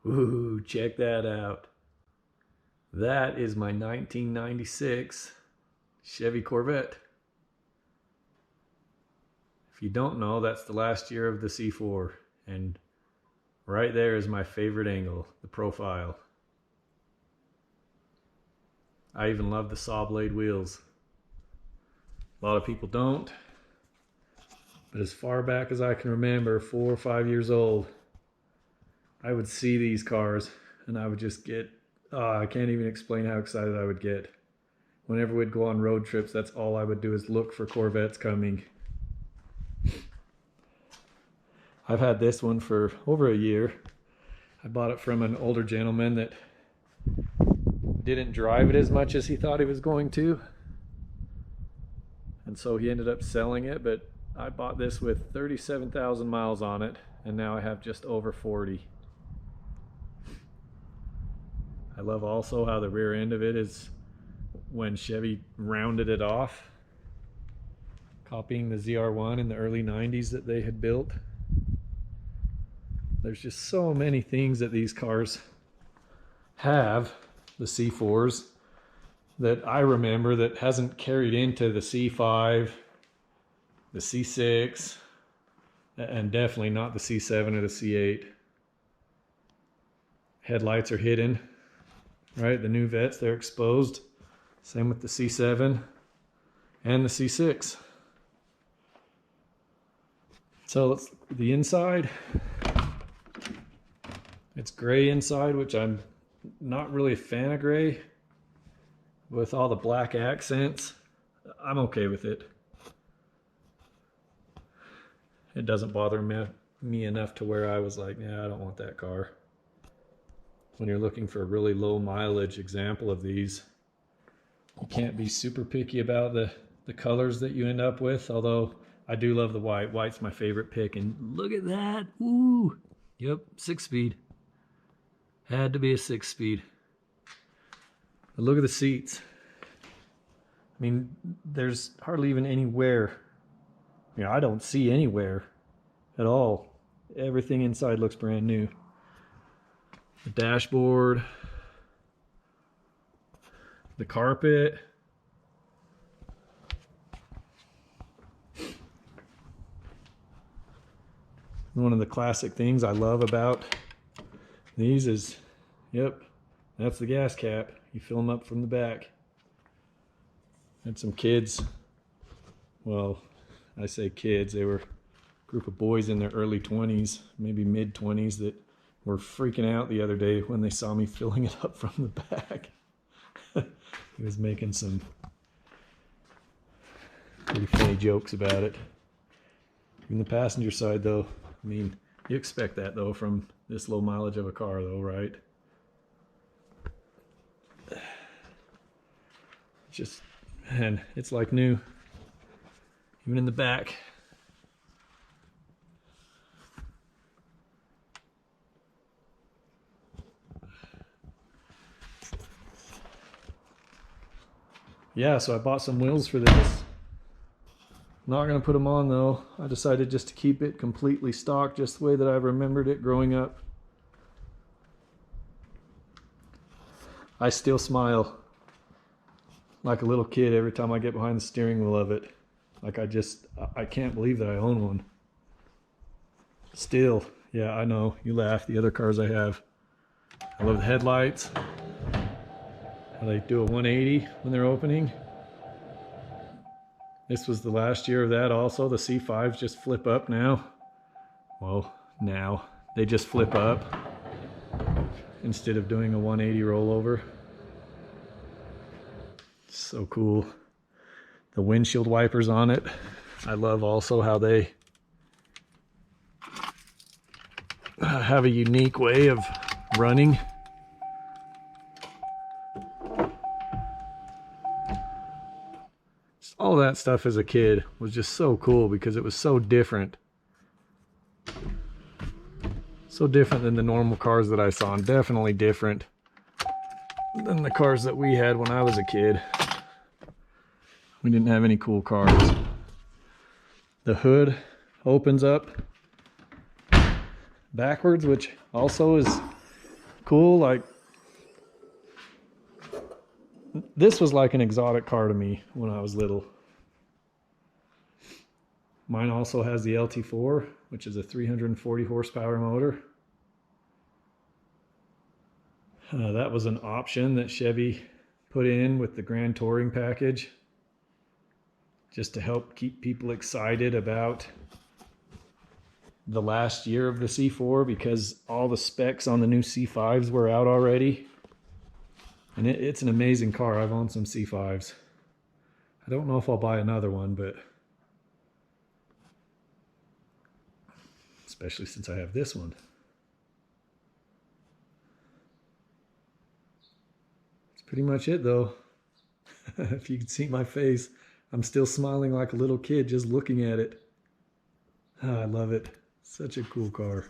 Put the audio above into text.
Ooh, check that out. That is my 1996 Chevy Corvette. If you don't know, that's the last year of the C4. And right there is my favorite angle, the profile. I even love the saw blade wheels. A lot of people don't. But as far back as I can remember, 4 or 5 years old, I would see these cars and I would just get, I can't even explain how excited I would get. Whenever we'd go on road trips, that's all I would do is look for Corvettes coming. I've had this one for over a year. I bought it from an older gentleman that didn't drive it as much as he thought he was going to. And so he ended up selling it, but I bought this with 37,000 miles on it, and now I have just over 40. I love also how the rear end of it is when Chevy rounded it off, copying the ZR1 in the early 90s that they had built. There's just so many things that these cars have, the C4s, that I remember that hasn't carried into the C5, the C6, and definitely not the C7 or the C8. Headlights are hidden, right? The new Vets, they're exposed. Same with the C7 and the C6. So let's look at the inside. It's gray inside, which I'm not really a fan of gray. With all the black accents, I'm okay with it. It doesn't bother me enough to where I was like, yeah, I don't want that car. When you're looking for a really low mileage example of these, you can't be super picky about the colors that you end up with, although I do love the white. White's my favorite pick, and look at that. Ooh, yep, 6-speed. Had to be a 6-speed. But look at the seats. I mean, there's hardly even anywhere. You know, I don't see anywhere at all. Everything inside looks brand new. The dashboard, the carpet. One of the classic things I love about these is, yep, that's the gas cap. You fill them up from the back. Had some kids, well, I say kids, they were a group of boys in their early 20s, maybe mid 20s, that were freaking out the other day when they saw me filling it up from the back. He was making some pretty funny jokes about it. In the passenger side though, I mean, you expect that though from this low mileage of a car though, right? Just, man, it's like new. Even in the back. Yeah, so I bought some wheels for this. Not gonna put them on though. I decided just to keep it completely stock, just the way that I remembered it growing up. I still smile like a little kid every time I get behind the steering wheel of it. Like I can't believe that I own one. Still, yeah, I know, you laugh, the other cars I have. I love the headlights. How they do a 180 when they're opening. This was the last year of that also. The C5s just flip up now. Well, now they just flip up instead of doing a 180 rollover. So cool. The windshield wipers on it. I love also how they have a unique way of running. All that stuff as a kid was just so cool because it was so different. So different than the normal cars that I saw, and definitely different than the cars that we had when I was a kid. We didn't have any cool cars. The hood opens up backwards, which also is cool. Like, this was like an exotic car to me when I was little. Mine also has the LT4, which is a 340 horsepower motor. That was an option that Chevy put in with the Grand Touring package, just to help keep people excited about the last year of the C4, because all the specs on the new C5s were out already. And it's an amazing car. I've owned some C5s. I don't know if I'll buy another one, but especially since I have this one. That's pretty much it though. If you could see my face, I'm still smiling like a little kid just looking at it. I love it. Such a cool car.